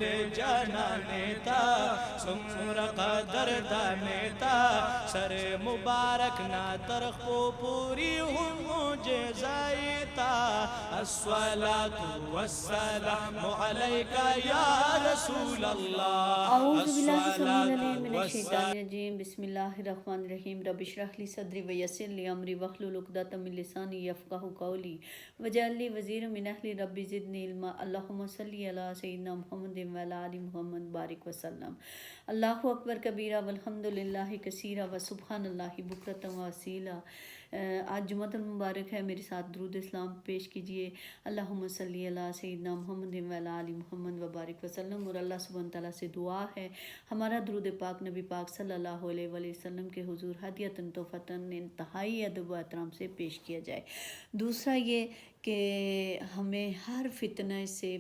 جانانیتا سمر قدر دانیتا سر مبارک نا ترخو پوری ہوں معجزائیتا الصلاة والسلام علیکہ یا رسول اللہ اعوذ باللہ السمیع العلیم من الشیطان الرجیم بسم اللہ الرحمن الرحیم رب اشرح لی صدری ویسر لی امری واحلل عقدۃ من لسانی یفقہوا قولی واجعل لی وزیرا من اہلی رب زدنی علما اللہم صلی علی سیدنا محمد وعلی آل محمد بارک وسلم اللہ اکبر کبیرہ والحمد للہ کثیرہ وسبحان اللہ بکرۃ واصیلا۔ آج جمعہ المبارک ہے، میرے ساتھ درود اسلام پیش کیجئے۔ اللہم صلی علی سیدنا محمد وعلی آل محمد وبارک وسلم۔ اور اللہ سبحانہ تعالیٰ سے دعا ہے ہمارا درود پاک نبی پاک صلی اللہ علیہ وآلہ وسلم کے حضور ہدیۃً تحفۃً انتہائی ادب و احترام سے پیش کیا جائے۔ دوسرا یہ کہ ہمیں ہر فتنہ سے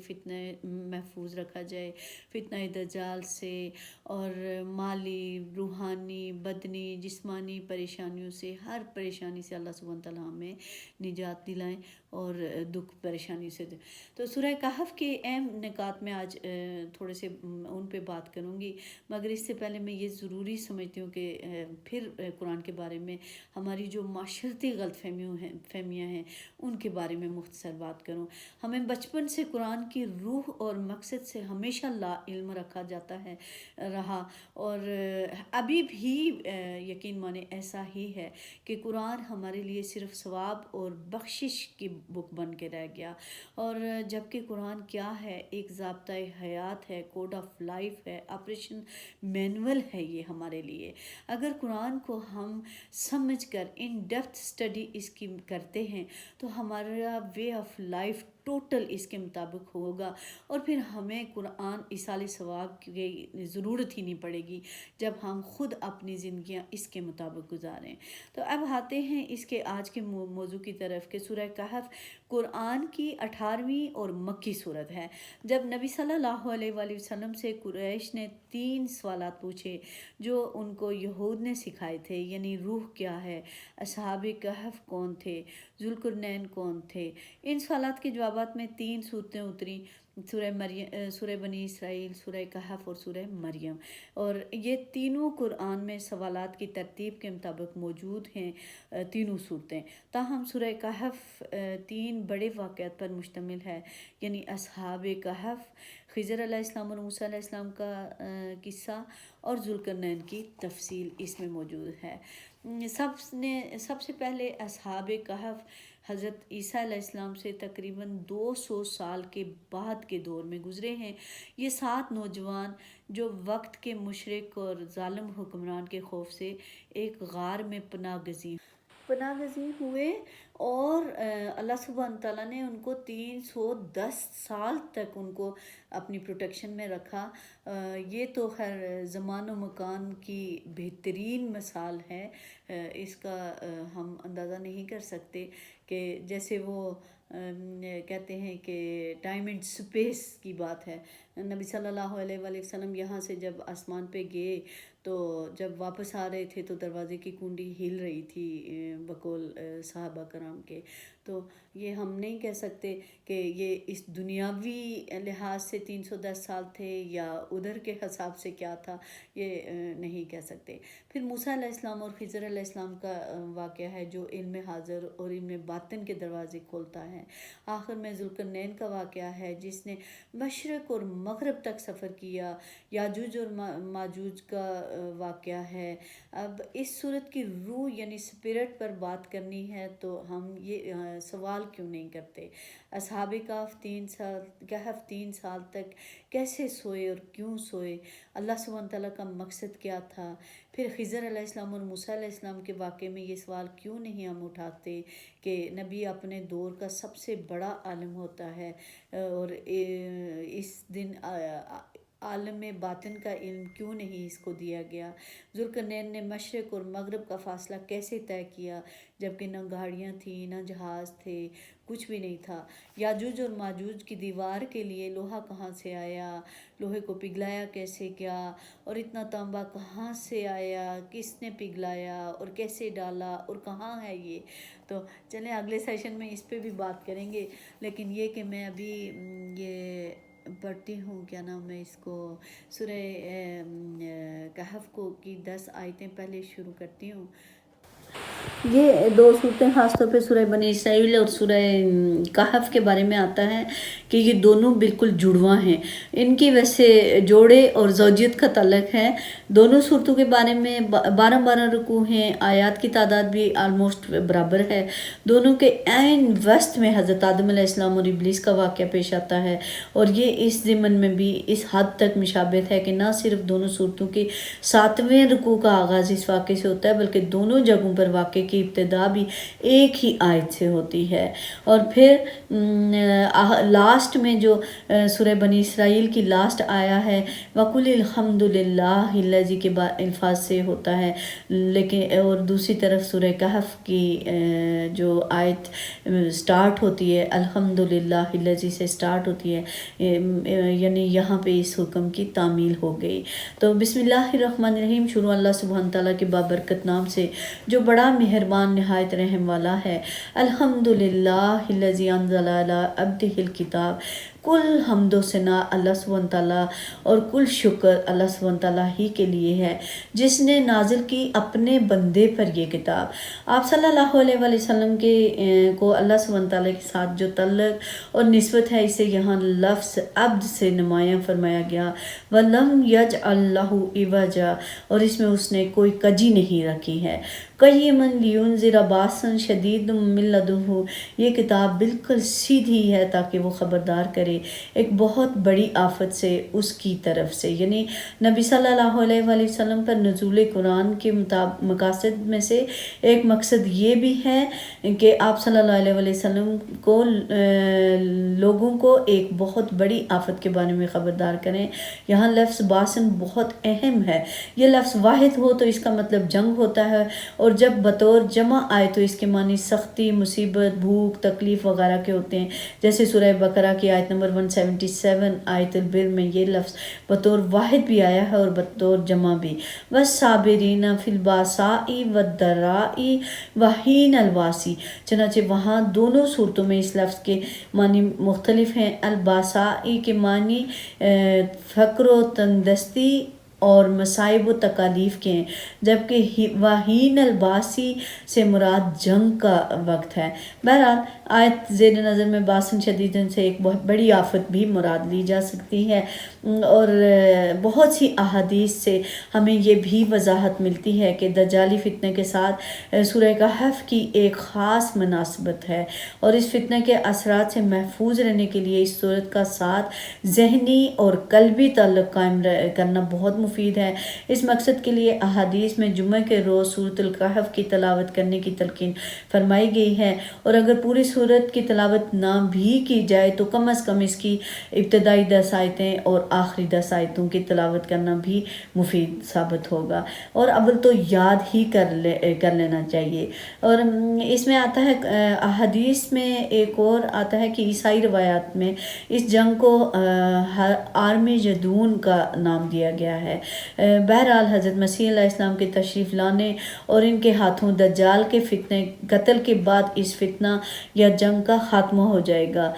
محفوظ رکھا جائے، فتنہ دجال سے اور مالی، روحانی، بدنی، جسمانی پریشانیوں سے، ہر پریشانی سے اللہ سبحانہ تعالیٰ ہمیں نجات دلائیں اور دکھ پریشانی سے۔ تو سورہ کہف کے اہم نکات میں آج تھوڑے سے ان پہ بات کروں گی، مگر اس سے پہلے میں یہ ضروری سمجھتی ہوں کہ پھر قرآن کے بارے میں ہماری جو معاشرتی غلط فہمیاں ہیں ان کے بارے میں مختصر بات کروں۔ ہمیں بچپن سے قرآن کی روح اور مقصد سے ہمیشہ لا علم رکھا جاتا ہے رہا، اور ابھی بھی یقین مانے ایسا ہی ہے کہ قرآن ہمارے لیے صرف ثواب اور بخشش کی بک بن کے رہ گیا، اور جبکہ قرآن کیا ہے؟ ایک ضابطۂ حیات ہے، کوڈ آف لائف ہے، آپریشن مینول ہے یہ ہمارے لیے۔ اگر قرآن کو ہم سمجھ کر ان ڈیپتھ اسٹڈی اس کی کرتے ہیں تو ہمارا وے آف لائف ٹوٹل اس کے مطابق ہوگا، اور پھر ہمیں قرآن ایصال ثواب کی ضرورت ہی نہیں پڑے گی جب ہم خود اپنی زندگیاں اس کے مطابق گزاریں۔ تو اب آتے ہیں اس کے آج کے موضوع کی طرف کہ سورہ کہف قرآن کی 18ویں اور مکی صورت ہے۔ جب نبی صلی اللہ علیہ وآلہ وسلم سے قریش نے 3 سوالات پوچھے جو ان کو یہود نے سکھائے تھے، یعنی روح کیا ہے، اصحاب کہف کون تھے، ذوالقرنین کون تھے، ان سوالات کے جوابات میں 3 صورتیں اتری، سورہ بنی اسرائیل، سورہ کہف اور سورہ مریم، اور یہ تینوں قرآن میں سوالات کی ترتیب کے مطابق موجود ہیں تینوں صورتیں۔ تاہم سورہ کہف 3 بڑے واقعات پر مشتمل ہے، یعنی اصحاب کہف، خضر علیہ السلام اور موسیٰ علیہ السلام کا قصہ اور ذوالقرنین کی تفصیل اس میں موجود ہے۔ سب سے پہلے اصحاب کہف حضرت عیسیٰ علیہ السلام سے تقریباً 200 سال کے بعد کے دور میں گزرے ہیں۔ یہ 7 نوجوان جو وقت کے مشرک اور ظالم حکمران کے خوف سے ایک غار میں پناہ گزین ہوئے، اور اللہ سبحانہ تعالیٰ نے ان کو 310 سال تک ان کو اپنی پروٹیکشن میں رکھا۔ یہ تو خیر زمان و مکان کی بہترین مثال ہے، اس کا ہم اندازہ نہیں کر سکتے کہ جیسے وہ کہتے ہیں کہ ٹائم اینڈ سپیس کی بات ہے۔ نبی صلی اللہ علیہ وآلہ وسلم یہاں سے جب آسمان پہ گئے تو جب واپس آ رہے تھے تو دروازے کی کنڈی ہل رہی تھی بقول صحابہ کرام کے۔ تو یہ ہم نہیں کہہ سکتے کہ یہ اس دنیاوی لحاظ سے 310 سال تھے یا ادھر کے حساب سے کیا تھا، یہ نہیں کہہ سکتے۔ پھر موسیٰ علیہ السلام اور خضر علیہ السلام کا واقعہ ہے جو علم حاضر اور علم باطن کے دروازے کھولتا ہے۔ آخر میں ذوالقرنین کا واقعہ ہے جس نے مشرق اور مغرب تک سفر کیا۔ یاجوج اور ماجوج کا واقعہ ہے۔ اب اس صورت کی روح یعنی اسپرٹ پر بات کرنی ہے تو ہم یہ سوال کیوں نہیں کرتے؟ اصحاب کہف 3 سال تک کیسے سوئے اور کیوں سوئے؟ اللہ سبحانہ تعالیٰ کا مقصد کیا تھا؟ پھر خضر علیہ السلام اور موسیٰ علیہ السلام کے واقعے میں یہ سوال کیوں نہیں ہم اٹھاتے کہ نبی اپنے دور کا سب سے بڑا عالم ہوتا ہے، اور اس دن عالم باطن کا علم کیوں نہیں اس کو دیا گیا؟ ذوالقرنین نے مشرق اور مغرب کا فاصلہ کیسے طے کیا جبکہ نہ گاڑیاں تھیں، نہ جہاز تھے، کچھ بھی نہیں تھا؟ یاجوج اور ماجوج کی دیوار کے لیے لوہا کہاں سے آیا؟ لوہے کو پگھلایا کیسے کیا؟ اور اتنا تانبا کہاں سے آیا؟ کس نے پگھلایا اور کیسے ڈالا اور کہاں ہے یہ؟ تو چلیں اگلے سیشن میں اس پہ بھی بات کریں گے، لیکن یہ کہ میں ابھی یہ پڑھتی ہوں، کیا نام ہے اس کو، سورہ کہف کو کی 10 آیتیں پہلے شروع کرتی ہوں۔ یہ دو صورتیں خاص طور پہ سورہ بنی اسرائیل اور سورہ کہف کے بارے میں آتا ہے کہ یہ دونوں بالکل جڑواں ہیں، ان کی ویسے جوڑے اور زوجیت کا تعلق ہے۔ دونوں صورتوں کے بارے میں 12 رکوع ہیں، آیات کی تعداد بھی آلموسٹ برابر ہے۔ دونوں کے عین وسط میں حضرت آدم علیہ السلام اور ابلیس کا واقعہ پیش آتا ہے، اور یہ اس ضمن میں بھی اس حد تک مشابہت ہے کہ نہ صرف دونوں صورتوں کے 7ویں رکوع کا آغاز اس واقعے سے ہوتا ہے، بلکہ دونوں جگہوں پر واقعے کی ابتدا بھی ایک ہی آیت سے ہوتی ہے۔ اور پھر لاسٹ میں جو سورہ بنی اسرائیل کی لاسٹ آیا ہے وَقُلِ الْحَمْدُ لِلَّهِ الَّذِي کے الفاظ سے ہوتا ہے، لیکن اور دوسری طرف سورہ کہف کی جو آیت سٹارٹ ہوتی ہے الحمدللہ الذی سے سٹارٹ ہوتی ہے، یعنی یہاں پہ اس حکم کی تعمیل ہو گئی۔ تو بسم اللہ الرحمن الرحیم، شروع اللہ سبحانہ تعالیٰ کے بابرکت نام سے جو بڑا مہربان نہایت رحم والا ہے۔ الحمدللہ الذی انزل علی عبدہ الکتاب، کل حمد و ثنا اللہ سبحانہ تعالیٰ اور کل شکر اللہ سبحانہ تعالیٰ ہی کے لیے ہے جس نے نازل کی اپنے بندے پر یہ کتاب۔ آپ صلی اللہ علیہ وآلہ وسلم کو اللہ سبحانہ تعالیٰ کے ساتھ جو تعلق اور نسبت ہے اسے یہاں لفظ عبد سے نمایاں فرمایا گیا۔ وَلَمْ يَجْعَلْ لَهُ عِوَجًا، اور اس میں اس نے کوئی کجی نہیں رکھی ہے۔ قَيِّمًا لِيُنذِرَ بَأْسًا شَدِيدًا مِّن لَّدُنْهُ، یہ کتاب بالکل سیدھی ہے تاکہ وہ خبردار کرے ایک بہت بڑی آفت سے اس کی طرف سے، یعنی نبی صلی اللہ علیہ وآلہ وسلم پر نزول قرآن کے مقاصد میں سے ایک مقصد یہ بھی ہے کہ آپ صلی اللہ علیہ وآلہ وسلم کو لوگوں کو ایک بہت بڑی آفت کے بارے میں خبردار کریں۔ یہاں لفظ باسن بہت اہم ہے، یہ لفظ واحد ہو تو اس کا مطلب جنگ ہوتا ہے، اور جب بطور جمع آئے تو اس کے معنی سختی، مصیبت، بھوک، تکلیف وغیرہ کے ہوتے ہیں، جیسے سورہ بقرہ کی آیت نمبر 177 آیت البر میں یہ لفظ بطور واحد بھی آیا ہے اور بطور جمع بھی۔ وَالصَّابِرِينَ فِي الْبَأْسَاءِ وَالضَّرَّاءِ وَحِينَ الْبَأْسِ، چنانچہ وہاں دونوں صورتوں میں اس لفظ کے معنی مختلف ہیں۔ الباسائی کے معنی فقر و تندرستی اور مصائب و تکالیف کے ہیں، جبکہ وحین الباسی سے مراد جنگ کا وقت ہے۔ بہرحال آیت زیر نظر میں باسن شدیدن سے ایک بہت بڑی آفت بھی مراد لی جا سکتی ہے، اور بہت سی احادیث سے ہمیں یہ بھی وضاحت ملتی ہے کہ دجالی فتنے کے ساتھ سورہ کہف کی ایک خاص مناسبت ہے، اور اس فتنے کے اثرات سے محفوظ رہنے کے لیے اس صورت کا ساتھ ذہنی اور قلبی تعلق قائم کرنا بہت مفید ہے۔ اس مقصد کے لیے احادیث میں جمعہ کے روز سورۃ الکہف کی تلاوت کرنے کی تلقین فرمائی گئی ہے، اور اگر پوری سورت کی تلاوت نہ بھی کی جائے تو کم از کم اس کی ابتدائی 10 آیتیں اور آخری 10 آیتوں کی تلاوت کرنا بھی مفید ثابت ہوگا، اور اول تو یاد ہی کر لینا چاہیے۔ اور اس میں آتا ہے احادیث میں ایک اور آتا ہے کہ عیسائی روایات میں اس جنگ کو آرمی جدون کا نام دیا گیا ہے۔ بہرحال حضرت مسیح علیہ السلام کے تشریف لانے اور ان کے ہاتھوں دجال کے فتنے قتل کے بعد اس فتنہ یا جنگ کا خاتمہ ہو جائے گا۔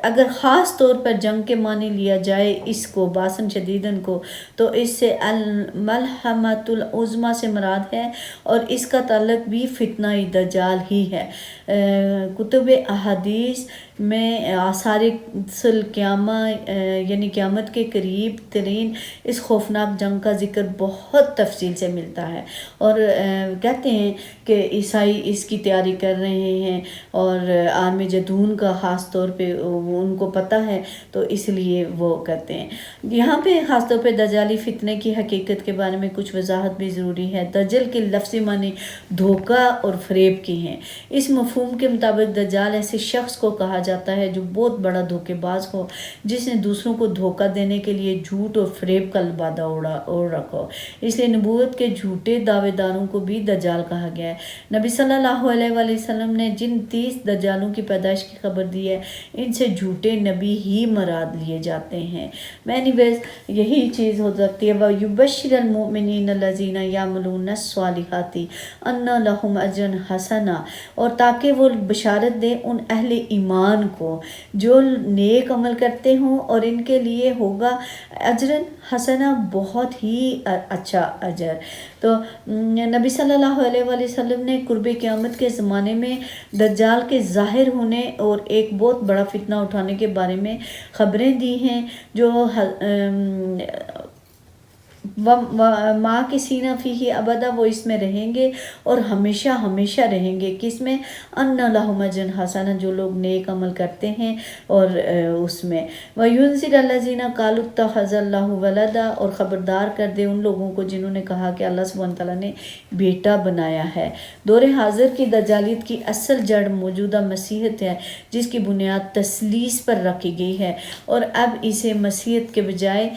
اگر خاص طور پر جنگ کے معنی لیا جائے اس کو باسن شدیدن کو، تو اس سے الملحمۃ العظمیٰ سے مراد ہے، اور اس کا تعلق بھی فتنہ دجال ہی ہے۔ کتب احادیث میں آثار القیامہ یعنی قیامت کے قریب ترین اس خوفناک جنگ کا ذکر بہت تفصیل سے ملتا ہے، اور کہتے ہیں کہ عیسائی اس کی تیاری کر رہے ہیں، اور عالم جدون کا خاص طور پہ ان کو پتہ ہے تو اس لیے وہ کرتے ہیں۔ یہاں پہ خاص طور پہ دجالی فتنے کی حقیقت کے بارے میں کچھ وضاحت بھی ضروری ہے۔ دجل کے لفظی معنی دھوکہ اور فریب کی ہیں۔ اس مفہوم کے مطابق دجال ایسے شخص کو کہا جاتا ہے جو بہت بڑا دھوکے باز ہو، جس نے دوسروں کو دھوکہ دینے کے لیے جھوٹ اور فریب کا لباس وعدہ اوڑھ رکھو، اس لیے نبوت کے جھوٹے دعوے داروں کو بھی دجال کہا گیا ہے۔ نبی صلی اللہ علیہ وآلہ وسلم نے جن 30 دجالوں کی پیدائش کی خبر دی ہے، ان سے جھوٹے نبی ہی مراد لیے جاتے ہیں۔ اینیویز یہی چیز ہو سکتی ہے۔ وَيُبَشِّرَ الْمُؤْمِنِينَ الَّذِينَ يَعْمَلُونَ الصَّالِحَاتِ أَنَّ لَهُمْ أَجْرًا حَسَنًا، اور تاکہ وہ بشارت دے ان اہل ایمان کو جو نیک عمل کرتے ہوں، اور ان کے لیے ہوگا اجرن حسنا، بہت ہی اچھا اجر۔ تو نبی صلی اللہ علیہ وآلہ وسلم نے قرب قیامت کے زمانے میں دجال کے ظاہر ہونے اور ایک بہت بڑا فتنہ اٹھانے کے بارے میں خبریں دی ہیں، جو ماں کے سینہ فیہ ابدا، وہ اس میں رہیں گے اور ہمیشہ ہمیشہ رہیں گے۔ کس میں؟ ان لہم اجرا حسنا، جو لوگ نیک عمل کرتے ہیں اور اس میں۔ وینذر الذین قالوا اتخذ اللہ ولدا، اور خبردار کر دے ان لوگوں کو جنہوں نے کہا کہ اللہ سبحانہ تعالیٰ نے بیٹا بنایا ہے۔ دور حاضر کی دجالیت کی اصل جڑ موجودہ مسیحیت ہے، جس کی بنیاد تثلیث پر رکھی گئی ہے، اور اب اسے مسیحیت کے بجائے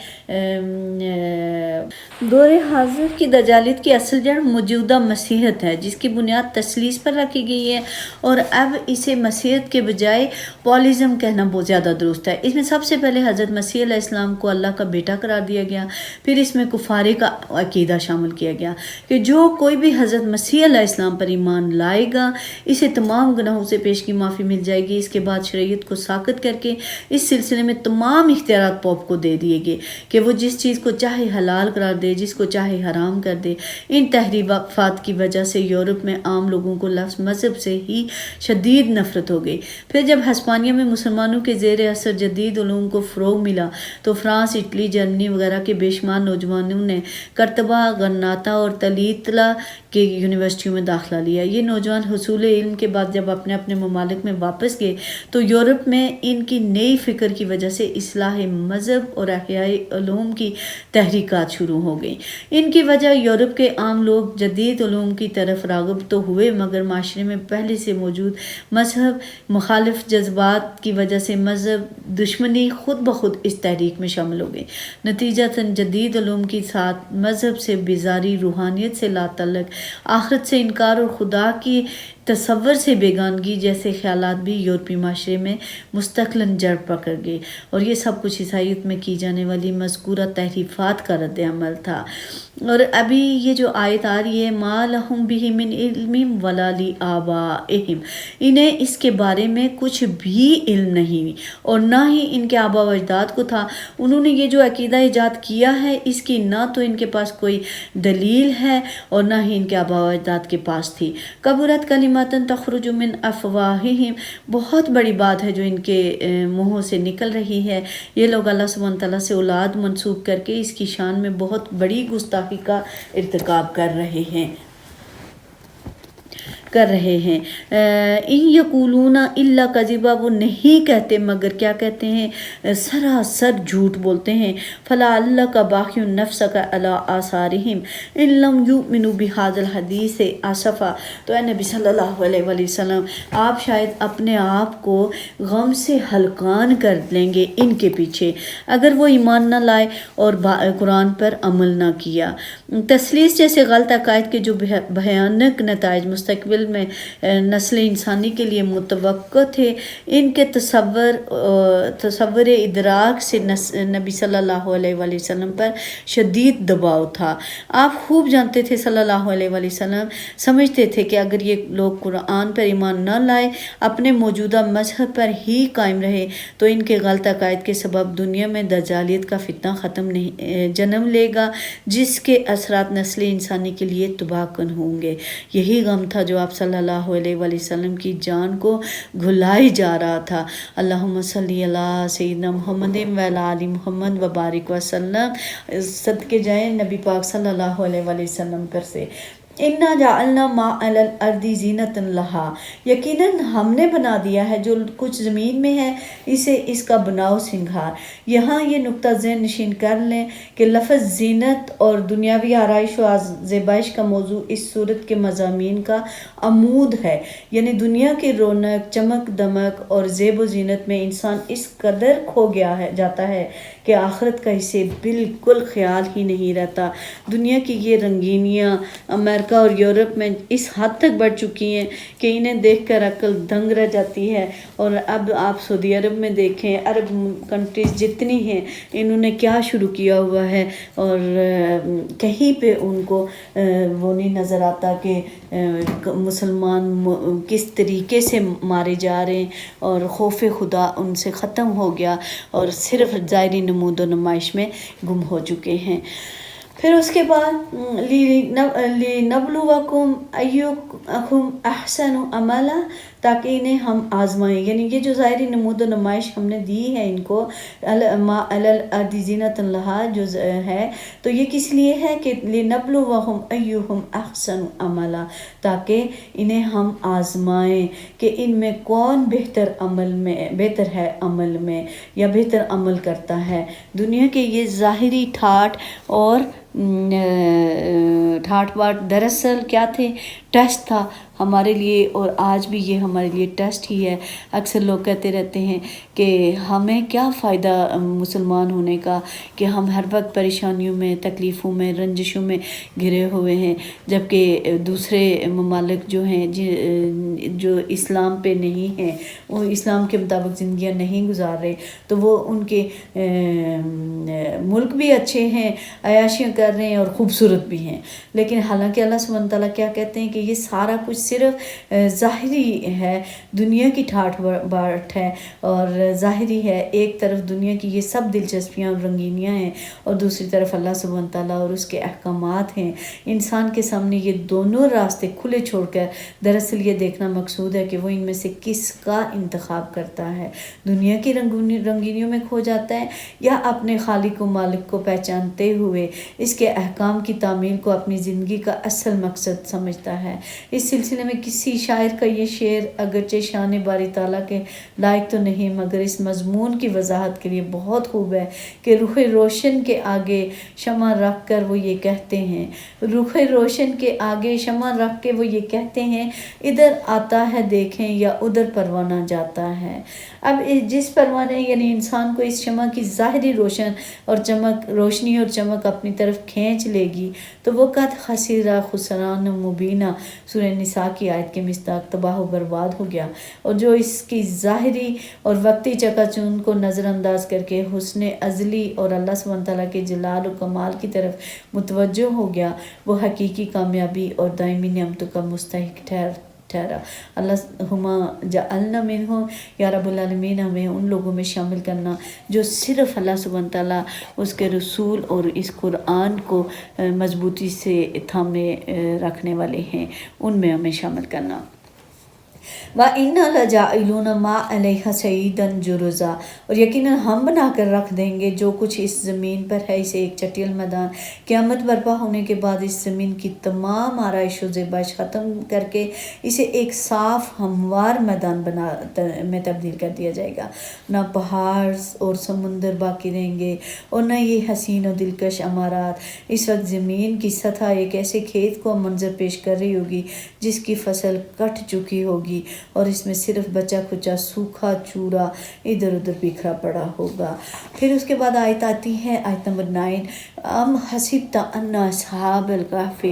دور حاضر کی دجالیت کی اصل جڑ موجودہ مسیحیت ہے، جس کی بنیاد تثلیث پر رکھی گئی ہے، اور اب اسے مسیحیت کے بجائے پولیزم کہنا بہت زیادہ درست ہے۔ اس میں سب سے پہلے حضرت مسیح علیہ السلام کو اللہ کا بیٹا قرار دیا گیا، پھر اس میں کفارے کا عقیدہ شامل کیا گیا کہ جو کوئی بھی حضرت مسیح علیہ السلام پر ایمان لائے گا، اسے تمام گناہوں سے پیش کی معافی مل جائے گی۔ اس کے بعد شریعت کو ساقط کر کے اس سلسلے میں تمام اختیارات پوپ کو دے دیے گئے کہ وہ جس چیز کو چاہے حلال قرار دے، جس کو چاہے حرام کر دے۔ ان تحریفات کی وجہ سے یورپ میں عام لوگوں کو لفظ مذہب سے ہی شدید نفرت ہو گئی۔ پھر جب ہسپانیہ میں مسلمانوں کے زیر اثر جدید علوم کو فروغ ملا تو فرانس، اٹلی، جرمنی وغیرہ کے بے شمار نوجوانوں نے کرتبہ، غرناطہ اور تلیطلہ کے یونیورسٹیوں میں داخلہ لیا۔ یہ نوجوان حصول علم کے بعد جب اپنے اپنے ممالک میں واپس گئے تو یورپ میں ان کی نئی فکر کی وجہ سے اصلاح مذہب اور احیاء علوم کی تحریکات شروع ہو گئی۔ ان کی وجہ یورپ کے عام لوگ جدید علوم کی طرف راغب تو ہوئے، مگر معاشرے میں پہلے سے موجود مذہب مخالف جذبات کی وجہ سے مذہب دشمنی خود بخود اس تحریک میں شامل ہو گئی۔ نتیجتاً جدید علوم کے ساتھ مذہب سے بیزاری، روحانیت سے لا تعلق، آخرت سے انکار اور خدا کی تصور سے بیگانگی جیسے خیالات بھی یورپی معاشرے میں مستقلاً جڑ پکڑ گئے، اور یہ سب کچھ عیسائیت میں کی جانے والی مذکورہ تحریفات کا رد عمل تھا۔ اور ابھی یہ جو آیت آ رہی ہے، ما لہم بہ من علم ولا لآبائہم، انہیں اس کے بارے میں کچھ بھی علم نہیں اور نہ ہی ان کے آبا و اجداد کو تھا۔ انہوں نے یہ جو عقیدہ ایجاد کیا ہے، اس کی نہ تو ان کے پاس کوئی دلیل ہے اور نہ ہی ان کے آبا و اجداد کے پاس تھی۔ کبرت کلمات تخرج من افواہہم، بہت بڑی بات ہے جو ان کے منہوں سے نکل رہی ہے۔ یہ لوگ اللہ سبحانہ تعالیٰ سے اولاد منسوب کر کے اس کی شان میں بہت بڑی گستاخی کا ارتکاب کر رہے ہیں۔ ان یقولون الا کذبا، وہ نہیں کہتے مگر کیا کہتے ہیں؟ سراسر جھوٹ بولتے ہیں۔ فلعلک باخع نفسک علی آثارہم ان لم یؤمنوا بہذا الحدیث اسفا، تو اے نبی صلی اللہ علیہ وآلہ وسلم، آپ شاید اپنے آپ کو غم سے ہلکان کر لیں گے ان کے پیچھے اگر وہ ایمان نہ لائے اور قرآن پر عمل نہ کیا۔ تثلیث جیسے غلط عقائد کے جو بھیانک نتائج مستقبل میں نسل انسانی کے لیے متوقع تھے، ان کے تصور ادراک سے نبی صلی اللہ علیہ وآلہ وسلم پر شدید دباؤ تھا۔ آپ خوب جانتے تھے، صلی اللہ علیہ وآلہ وسلم سمجھتے تھے کہ اگر یہ لوگ قرآن پر ایمان نہ لائے، اپنے موجودہ مذہب پر ہی قائم رہے، تو ان کے غلط عقائد کے سبب دنیا میں دجالیت کا فتنہ جنم لے گا، جس کے اثرات نسل انسانی کے لیے تباہ کن ہوں گے۔ یہی غم تھا جو آپ صلی اللہ علیہ وآلہ وسلم کی جان کو گھلائی جا رہا تھا۔ اللہم صلی علی سیدنا محمد وعلی آل محمد وبارک وسلم، صدقے جائیں نبی پاک صلی اللہ علیہ وآلہ وسلم پر سے۔ اِنَّا جَعَلْنَا مَا عَلَى الْأَرْضِ زِینَةً لَهَا، یقیناً ہم نے بنا دیا ہے جو کچھ زمین میں ہے اسے اس کا بناؤ سنگھار۔ یہاں یہ نقطہ ذہن نشین کر لیں کہ لفظ زینت اور دنیاوی آرائش و زیبائش کا موضوع اس صورت کے مضامین کا عمود ہے، یعنی دنیا کی رونق، چمک دمک اور زیب و زینت میں انسان اس قدر کھو جاتا ہے کہ آخرت کا اسے بالکل خیال ہی نہیں رہتا۔ دنیا کی یہ رنگینیاں امریکہ اور یورپ میں اس حد تک بڑھ چکی ہیں کہ انہیں دیکھ کر عقل دنگ رہ جاتی ہے۔ اور اب آپ سعودی عرب میں دیکھیں، عرب کنٹریز جتنی ہیں انہوں نے کیا شروع کیا ہوا ہے، اور کہیں پہ ان کو وہ نہیں نظر آتا کہ مسلمان کس طریقے سے مارے جا رہے ہیں، اور خوف خدا ان سے ختم ہو گیا اور صرف ظاہری نمود و نمائش میں گم ہو چکے ہیں۔ پھر اس کے بعد لِنَبْلُوَكُمْ أَيُّكُمْ أَحْسَنُ عَمَلًا، تاکہ انہیں ہم آزمائیں۔ یعنی یہ جو ظاہری نمود و نمائش ہم نے دی ہے ان کو، مَا عَلَى الْأَرْضِ زِینَةٌ لَہَا جو ہے، تو یہ کس لیے ہے کہ لِنَبْلُوَهُمْ أَيُّهُمْ أَحْسَنُ عَمَلًا، تاکہ انہیں ہم آزمائیں کہ ان میں کون بہتر ہے عمل میں یا بہتر عمل کرتا ہے۔ دنیا کے یہ ظاہری ٹھاٹ باٹ دراصل کیا تھے؟ ٹیسٹ تھا ہمارے لیے، اور آج بھی یہ ہمارے لیے ٹیسٹ ہی ہے۔ اکثر لوگ کہتے رہتے ہیں کہ ہمیں کیا فائدہ مسلمان ہونے کا کہ ہم ہر وقت پریشانیوں میں، تکلیفوں میں، رنجشوں میں گھرے ہوئے ہیں، جبکہ دوسرے ممالک جو ہیں جو اسلام پہ نہیں ہیں، وہ اسلام کے مطابق زندگیاں نہیں گزار رہے، تو وہ ان کے ملک بھی اچھے ہیں، عیاشیاں کر رہے ہیں اور خوبصورت بھی ہیں، لیکن حالانکہ اللہ سبحانہ تعالیٰ کیا کہتے ہیں کہ یہ سارا کچھ صرف ظاہری ہے، دنیا کی ٹھاٹ باٹ ہے اور ظاہری ہے۔ ایک طرف دنیا کی یہ سب دلچسپیاں اور رنگینیاں ہیں، اور دوسری طرف اللہ سبحانہ تعالیٰ اور اس کے احکامات ہیں۔ انسان کے سامنے یہ دونوں راستے کھلے چھوڑ کر دراصل یہ دیکھنا مقصود ہے کہ وہ ان میں سے کس کا انتخاب کرتا ہے، دنیا کی رنگینیوں میں کھو جاتا ہے یا اپنے خالق و مالک کو پہچانتے ہوئے اس کے احکام کی تعمیل کو اپنی زندگی کا اصل مقصد سمجھتا ہے۔ اس سلسلے میں کسی شاعر کا یہ شعر اگرچہ شان باری تعالیٰ کے لائق تو نہیں، مگر اس مضمون کی وضاحت کے لیے بہت خوب ہے کہ رخ روشن کے آگے شمع رکھ کر وہ یہ کہتے ہیں، رخ روشن کے آگے شمع رکھ کے وہ یہ کہتے ہیں، ادھر آتا ہے دیکھیں یا ادھر پروانہ جاتا ہے۔ اب جس پروانے یعنی انسان کو اس شمع کی ظاہری روشنی اور چمک اپنی طرف کھینچ لے گی تو وہ قد خسرہ خسران مبینہ سورہ نساء کی آیت کے مصداق تباہ و برباد ہو گیا، اور جو اس کی ظاہری اور وقتی چکا چوند کو نظر انداز کر کے حسن ازلی اور اللہ سبحانہ تعالیٰ کے جلال و کمال کی طرف متوجہ ہو گیا، وہ حقیقی کامیابی اور دائمی نعمتوں کا مستحق ٹھہرا۔ اللہم جعلنا منہم، یا رب العالمین ہمیں ان لوگوں میں شامل کرنا جو صرف اللہ سبحانہ تعالیٰ، اس کے رسول اور اس قرآن کو مضبوطی سے تھامے رکھنے والے ہیں، ان میں ہمیں شامل کرنا۔ وَإِنَّا لَجَاعِلُونَ مَا عَلَيْهَا صَعِيدًا جُرُزًا، اور یقیناً ہم بنا کر رکھ دیں گے جو کچھ اس زمین پر ہے اسے ایک چٹیل میدان۔ قیامت برپا ہونے کے بعد اس زمین کی تمام آرائش و زیبائش ختم کر کے اسے ایک صاف ہموار میدان میں تبدیل کر دیا جائے گا۔ نہ پہاڑ اور سمندر باقی رہیں گے اور نہ یہ حسین و دلکش عمارات۔ اس وقت زمین کی سطح ایک ایسے کھیت کو منظر پیش کر رہی ہوگی جس کی فصل کٹ چکی ہوگی اور اس میں صرف بچا کھچا سوکھا چورا ادھر ادھر بکھرا پڑا ہوگا۔ پھر اس کے بعد آیت آتی ہے، آیت نمبر 9، ام حسبت ان اصحاب الکہف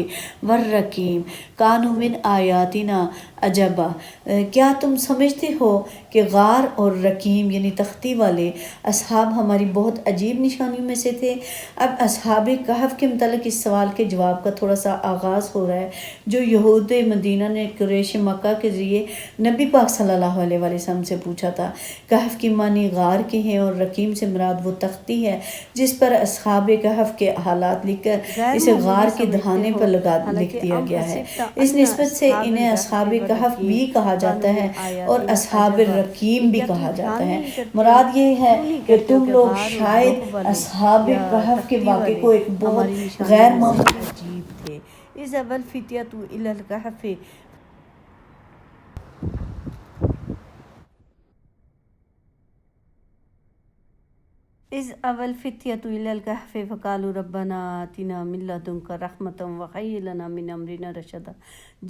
والرقیم کانوا من آیاتنا عجبا، کیا تم سمجھتے ہو کہ غار اور رقیم یعنی تختی والے اصحاب ہماری بہت عجیب نشانیوں میں سے تھے؟ اب اصحاب کہف کے متعلق اس سوال کے جواب کا تھوڑا سا آغاز ہو رہا ہے جو یہود مدینہ نے قریش مکہ کے ذریعے نبی پاک صلی اللہ علیہ وسلم سے پوچھا تھا۔ کہف کی معنی غار کے ہیں اور رقیم سے مراد وہ تختی ہے جس پر اصحاب کہف کے حالات لکھ کر اسے غار کے دہانے پر لکھ دیا گیا ہے۔ اس نسبت سے انہیں اصحاب کہف بھی کہا جاتا ہے اور اصحاب الرقیم بھی کہا جاتا ہے۔ مراد یہ ہے کہ تم لوگ شاید اصحاب کہف کے واقعے کو ایک بہت غیر معمولی عجیب تھے۔ اذ اوى الفتية الى الكهف اذ اوى الفتية الى الكهف فقالوا ربنا آتنا من لدنك رحمة وهيئ لنا من امرنا رشدا،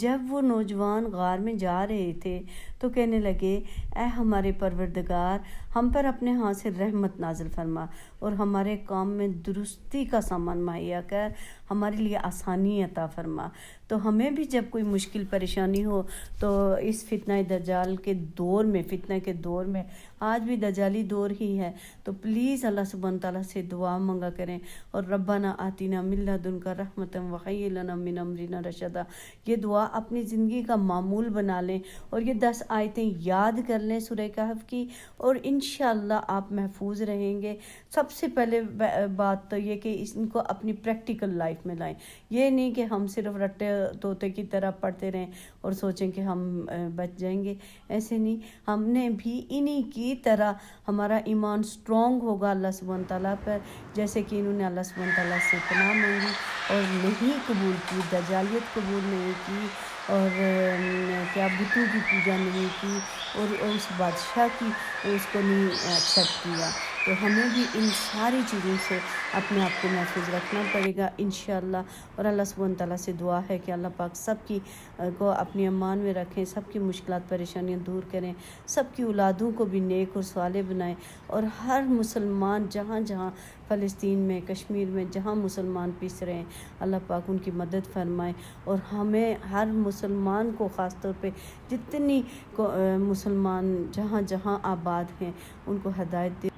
جب وہ نوجوان غار میں جا رہے تھے تو کہنے لگے، اے ہمارے پروردگار، ہم پر اپنے ہاں سے رحمت نازل فرما اور ہمارے کام میں درستی کا سامان مہیا کر، ہمارے لیے آسانی عطا فرما۔ تو ہمیں بھی جب کوئی مشکل پریشانی ہو تو اس فتنہ دجال کے دور میں، فتنہ کے دور میں، آج بھی دجالی دور ہی ہے، تو پلیز اللہ سبحانہ تعالیٰ سے دعا مانگا کریں، اور ربنا آتینا من لدنک رحمۃ وہیئ لنا من امرنا رشدا، یہ دعا اپنی زندگی کا معمول بنا لیں، اور یہ 10 آیتیں یاد کر لیں سورہ کہف کی، اور انشاءاللہ آپ محفوظ رہیں گے۔ سب سے پہلے بات تو یہ کہ ان کو اپنی پریکٹیکل لائف میں لائیں، یہ نہیں کہ ہم صرف رٹے طوطے کی طرح پڑھتے رہیں اور سوچیں کہ ہم بچ جائیں گے، ایسے نہیں، ہم نے بھی انہی کی طرح ہمارا ایمان سٹرونگ ہوگا اللہ سبحانہ تعالیٰ پر، جیسے کہ انہوں نے اللہ سبحانہ تعالیٰ سے پناہ مانگی اور نہیں قبول کی، دجالیت قبول نہیں کی، اور کیا بتوں کی پوجا نہیں کی، اور اس بادشاہ کی اس کو نہیں ایکسیپٹ کیا۔ تو ہمیں بھی ان ساری چیزوں سے اپنے آپ کو محفوظ رکھنا پڑے گا انشاءاللہ، اور اللہ سبحانہ تعالیٰ سے دعا ہے کہ اللہ پاک سب کی کو اپنی امان میں رکھیں، سب کی مشکلات پریشانیاں دور کریں، سب کی اولادوں کو بھی نیک اور صالح بنائیں، اور ہر مسلمان جہاں جہاں فلسطین میں، کشمیر میں جہاں مسلمان پس رہے ہیں، اللہ پاک ان کی مدد فرمائے، اور ہمیں ہر مسلمان کو، خاص طور پہ جتنی مسلمان جہاں جہاں آباد ہیں، ان کو ہدایت دے۔